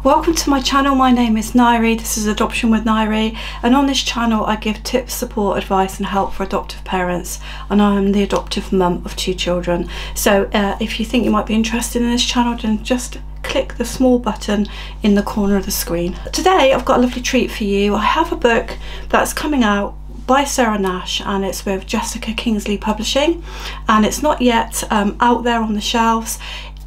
Welcome to my channel. My name is Naish. This is Adoption with Naish, and on this channel I give tips, support, advice and help for adoptive parents, and I am the adoptive mum of 2 children. So if you think you might be interested in this channel, then just click the small button in the corner of the screen. Today I've got a lovely treat for you. I have a book that's coming out by Naish, and it's with Jessica Kingsley Publishing, and it's not yet out there on the shelves.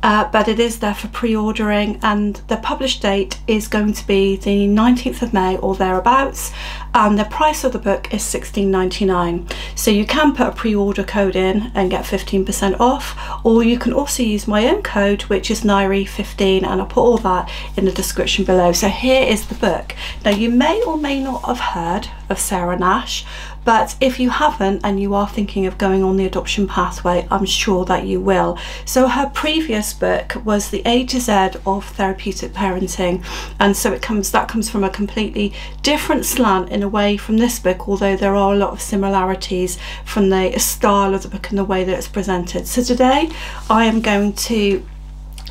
But it is there for pre-ordering, and the published date is going to be the 19th of May or thereabouts, and the price of the book is £16.99. So you can put a pre-order code in and get 15% off, or you can also use my own code, which is Naish15, and I'll put all that in the description below. So here is the book. Now you may or may not have heard of Naish, but if you haven't and you are thinking of going on the adoption pathway, I'm sure that you will. So her previous book was the A to Z of therapeutic parenting, and so that comes from a completely different slant in a way from this book, although there are a lot of similarities from the style of the book and the way that it's presented. So today I am going to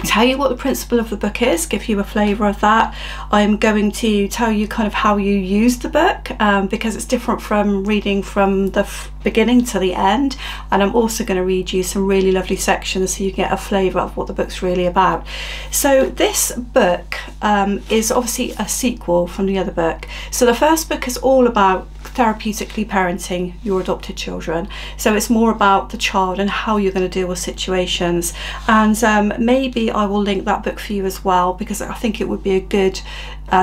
tell you what the principle of the book is, give you a flavour of that. I'm going to tell you kind of how you use the book, because it's different from reading from the beginning to the end, and I'm also going to read you some really lovely sections so you get a flavour of what the book's really about. So this book is obviously a sequel from the other book. So the first book is all about therapeutically parenting your adopted children, so it's more about the child and how you're going to deal with situations, and maybe I will link that book for you as well, because I think it would be a good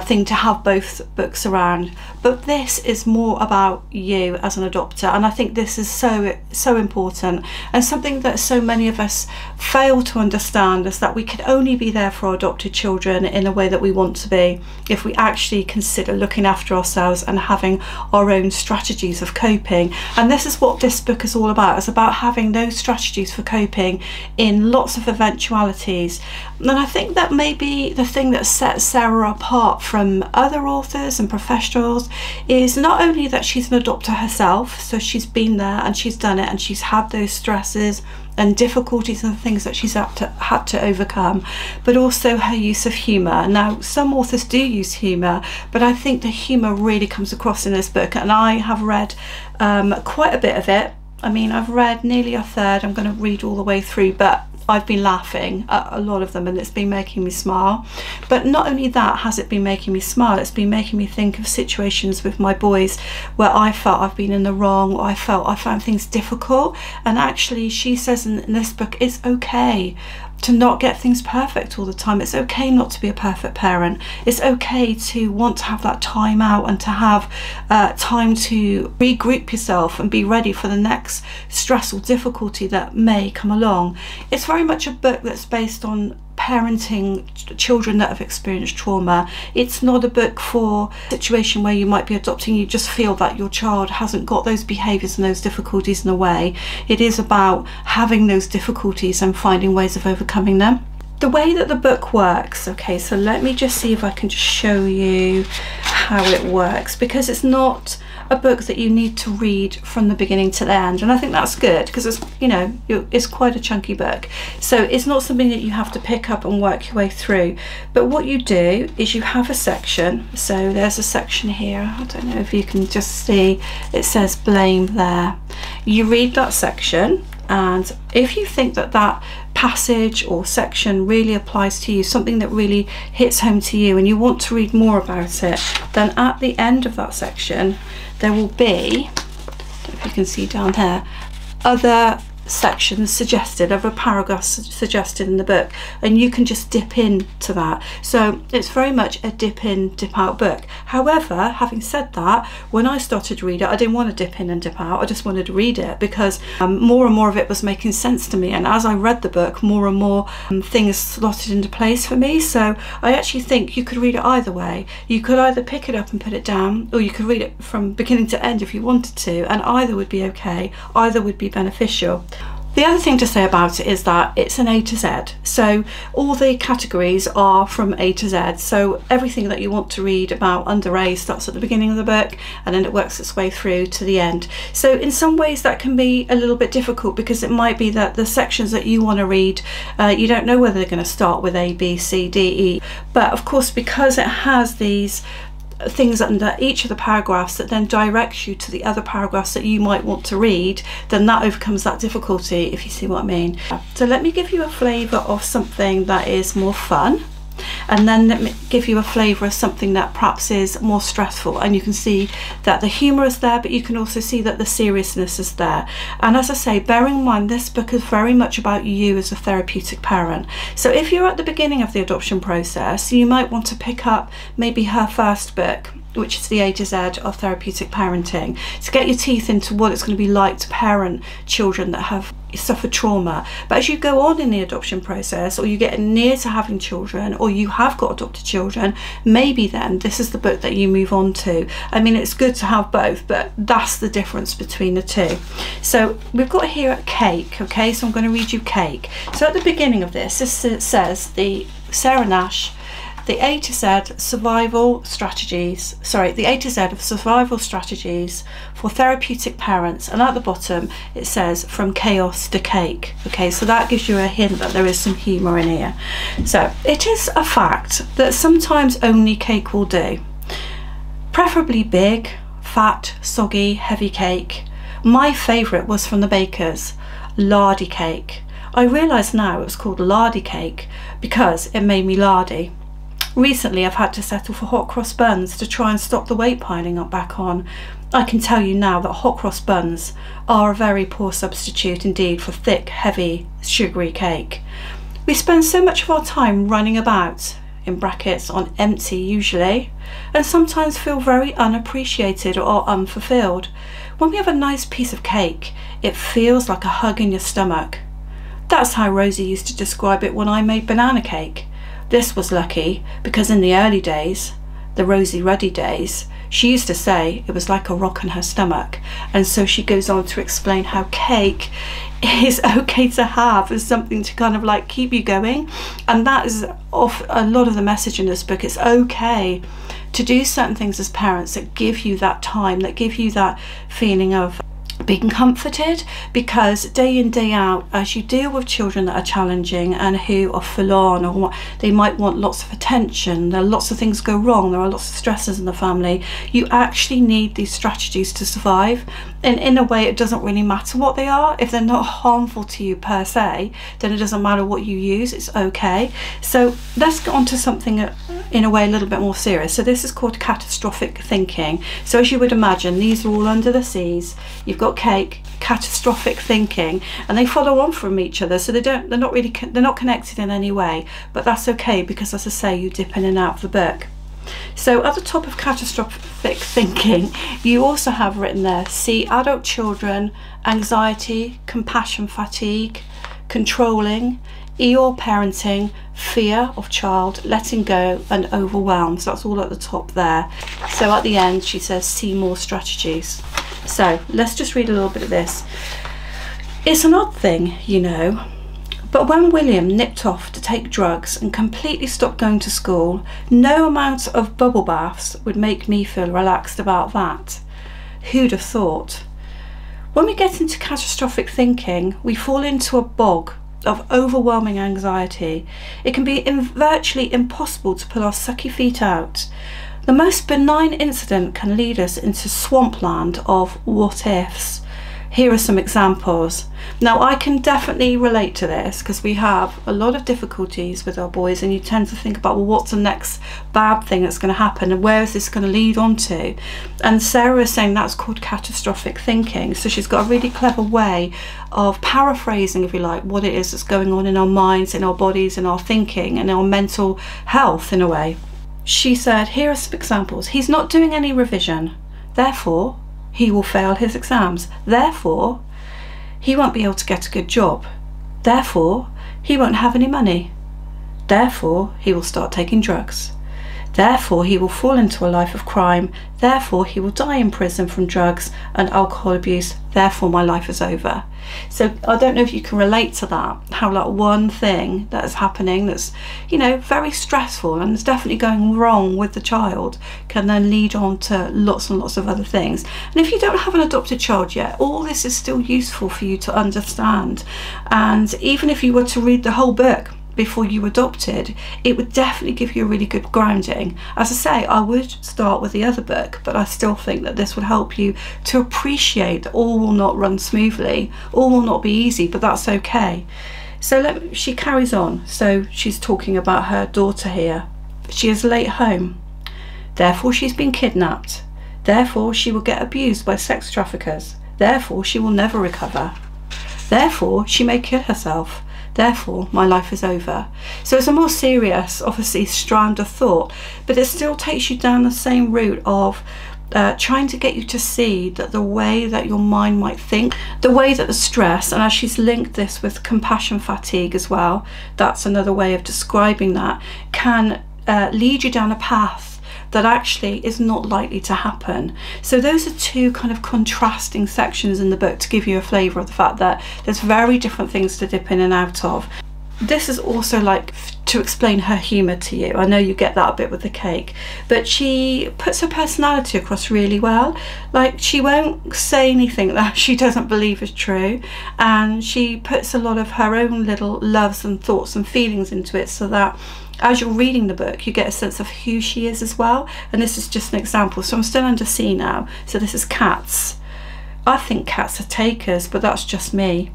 thing to have both books around. But this is more about you as an adopter, and I think this is so important, and something that so many of us fail to understand is that we can only be there for our adopted children in the way that we want to be if we actually consider looking after ourselves and having our own strategies of coping. And this is what this book is all about. It's about having those strategies for coping in lots of eventualities. And I think that maybe the thing that sets Sarah apart from other authors and professionals is not only that she's an adopter herself, so she's been there and she's done it and she's had those stresses and difficulties and things that she's had to overcome, but also her use of humour. Now some authors do use humour, but I think the humour really comes across in this book, and I have read quite a bit of it. I mean, I've read nearly a third. I'm going to read all the way through, but I've been laughing at a lot of them, and it's been making me smile. But not only that has it been making me smile, it's been making me think of situations with my boys where I felt I've been in the wrong, or I found things difficult. And actually she says in this book, it's okay to not get things perfect all the time. It's okay not to be a perfect parent. It's okay to want to have that time out and to have time to regroup yourself and be ready for the next stress or difficulty that may come along. It's very much a book that's based on parenting children that have experienced trauma. It's not a book for a situation where you might be adopting, you just feel that your child hasn't got those behaviours and those difficulties in the way. It is about having those difficulties and finding ways of overcoming them. The way that the book works, okay, so let me just see if I can just show you how it works, because it's not a book that you need to read from the beginning to the end, and I think that's good, because it's, you know, it's quite a chunky book, so it's not something that you have to pick up and work your way through. But what you do is you have a section. So there's a section here, I don't know if you can just see, it says blame there. You read that section, and if you think that that passage or section really applies to you, something that really hits home to you, and you want to read more about it, then at the end of that section there will be, I don't know if you can see down there, other sections suggested, other paragraphs suggested in the book, and you can just dip into that. So it's very much a dip in, dip out book. However, having said that, when I started to read it, I didn't want to dip in and dip out. I just wanted to read it because more and more of it was making sense to me, and as I read the book, more and more things slotted into place for me. So I actually think you could read it either way. You could either pick it up and put it down, or you could read it from beginning to end if you wanted to, and either would be okay, either would be beneficial. The other thing to say about it is that it's an A to Z. So all the categories are from A to Z. So everything that you want to read about under A starts at the beginning of the book and then it works its way through to the end. So in some ways that can be a little bit difficult, because it might be that the sections that you want to read, you don't know whether they're going to start with A, B, C, D, E. But of course, because it has these things under each of the paragraphs that then directs you to the other paragraphs that you might want to read, then that overcomes that difficulty, if you see what I mean. So let me give you a flavour of something that is more fun, and then let me give you a flavour of something that perhaps is more stressful. And you can see that the humour is there, but you can also see that the seriousness is there. And as I say, bearing in mind this book is very much about you as a therapeutic parent. So if you're at the beginning of the adoption process, you might want to pick up maybe her first book, which is the A to Z of therapeutic parenting, to get your teeth into what it's going to be like to parent children that have suffered trauma. But as you go on in the adoption process, or you get near to having children, or you have got adopted children, maybe then this is the book that you move on to. I mean, it's good to have both, but that's the difference between the two. So we've got here Cake, okay, so I'm going to read you Cake. So at the beginning of this says the Sarah Naish, the A to Z survival strategies, the A to Z of survival strategies for therapeutic parents, and at the bottom it says from chaos to cake. Okay, so that gives you a hint that there is some humour in here. So it is a fact that sometimes only cake will do, preferably big, fat, soggy, heavy cake. My favourite was from the bakers, lardy cake. I realise now it was called lardy cake because it made me lardy. Recently I've had to settle for hot cross buns to try and stop the weight piling up back on. I can tell you now that hot cross buns are a very poor substitute indeed for thick, heavy, sugary cake. We spend so much of our time running about, in brackets, on empty usually, and sometimes feel very unappreciated or unfulfilled. When we have a nice piece of cake, it feels like a hug in your stomach. That's how Rosie used to describe it when I made banana cake. This was lucky because in the early days, the Rosie Ruddy days, she used to say it was like a rock in her stomach. And so she goes on to explain how cake is okay to have as something to kind of like keep you going. And that is off a lot of the message in this book. It's okay to do certain things as parents that give you that time, that give you that feeling of being comforted, because day in day out, as you deal with children that are challenging and who are full on, or they might want lots of attention, there are lots of things go wrong, there are lots of stresses in the family, you actually need these strategies to survive. And in a way, it doesn't really matter what they are. If they're not harmful to you per se, then it doesn't matter what you use, it's okay. So let's get on to something in a way a little bit more serious. So this is called catastrophic thinking. So as you would imagine, these are all under the C's. You've got cake, catastrophic thinking, and they follow on from each other. So they're not connected in any way, but that's okay, because as I say, you dip in and out of the book. So at the top of catastrophic thinking, you also have written there, see adult children, anxiety, compassion fatigue, controlling, EOR parenting, fear of child, letting go, and overwhelm. So that's all at the top there. So at the end she says, see more strategies. So let's just read a little bit of this. It's an odd thing, you know, but when William nipped off to take drugs and completely stopped going to school, no amount of bubble baths would make me feel relaxed about that. Who'd have thought? When we get into catastrophic thinking, we fall into a bog of overwhelming anxiety. It can be virtually impossible to pull our sucky feet out. The most benign incident can lead us into swampland of what ifs. Here are some examples. Now I can definitely relate to this because we have a lot of difficulties with our boys, and you tend to think about, well, what's the next bad thing that's going to happen and where is this going to lead on to? And Sarah is saying that's called catastrophic thinking. So she's got a really clever way of paraphrasing, if you like, what it is that's going on in our minds, in our bodies, in our thinking, and our mental health in a way. She said, here are some examples. He's not doing any revision, therefore he will fail his exams. Therefore, he won't be able to get a good job. Therefore, he won't have any money. Therefore, he will start taking drugs. Therefore, he will fall into a life of crime. Therefore, he will die in prison from drugs and alcohol abuse. Therefore, my life is over. So I don't know if you can relate to that, how like one thing that is happening that's, you know, very stressful and is definitely going wrong with the child can then lead on to lots and lots of other things. And if you don't have an adopted child yet, all this is still useful for you to understand. And even if you were to read the whole book before you adopted, it would definitely give you a really good grounding. As I say, I would start with the other book, but I still think that this would help you to appreciate that all will not run smoothly, all will not be easy, but that's okay. So she carries on. So she's talking about her daughter here. She is late home. Therefore, she's been kidnapped. Therefore, she will get abused by sex traffickers. Therefore, she will never recover. Therefore, she may kill herself. Therefore, my life is over. So it's a more serious, obviously, strand of thought, but it still takes you down the same route of trying to get you to see that the way that your mind might think, the way that the stress, and as she's linked this with compassion fatigue as well, that's another way of describing that, can lead you down a path that actually is not likely to happen. So those are two kind of contrasting sections in the book to give you a flavour of the fact that there's very different things to dip in and out of. This is also like to explain her humour to you. I know you get that a bit with the cake, but she puts her personality across really well. Like, she won't say anything that she doesn't believe is true, and she puts a lot of her own little loves and thoughts and feelings into it, so that as you're reading the book you get a sense of who she is as well. And this is just an example. So I'm still under C now. So this is cats. I think cats are takers, but that's just me.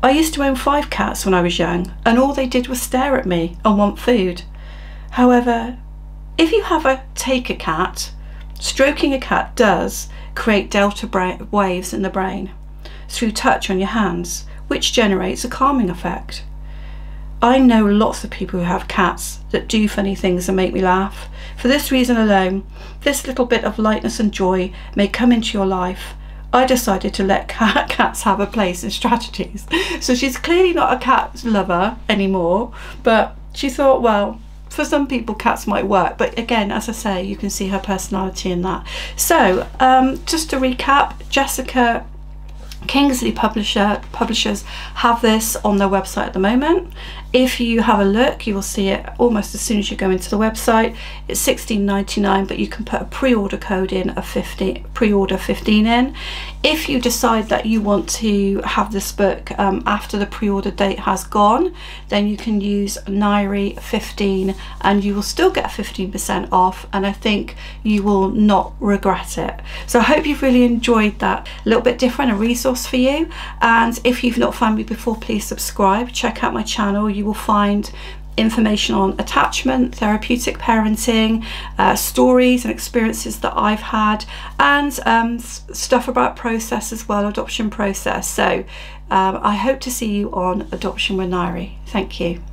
I used to own 5 cats when I was young, and all they did was stare at me and want food. However, if you have a taker cat, stroking a cat does create delta waves in the brain through touch on your hands, which generates a calming effect. I know lots of people who have cats that do funny things and make me laugh. For this reason alone, this little bit of lightness and joy may come into your life. I decided to let cats have a place in strategies. So she's clearly not a cat lover anymore, but she thought, well, for some people cats might work. But again, as I say, you can see her personality in that. So just to recap, Jessica Kingsley publishers have this on their website at the moment. If you have a look, you will see it almost as soon as you go into the website. It's $16.99, but you can put a pre-order code in of pre-order 15 in. If you decide that you want to have this book after the pre-order date has gone, then you can use Nairi 15 and you will still get 15% off, and I think you will not regret it. So I hope you've really enjoyed that. A little bit different, a resource for you. And if you've not found me before, please subscribe, check out my channel. You will find information on attachment, therapeutic parenting, stories and experiences that I've had, and stuff about process as well, adoption process. So I hope to see you on Adoption with Nairi. Thank you.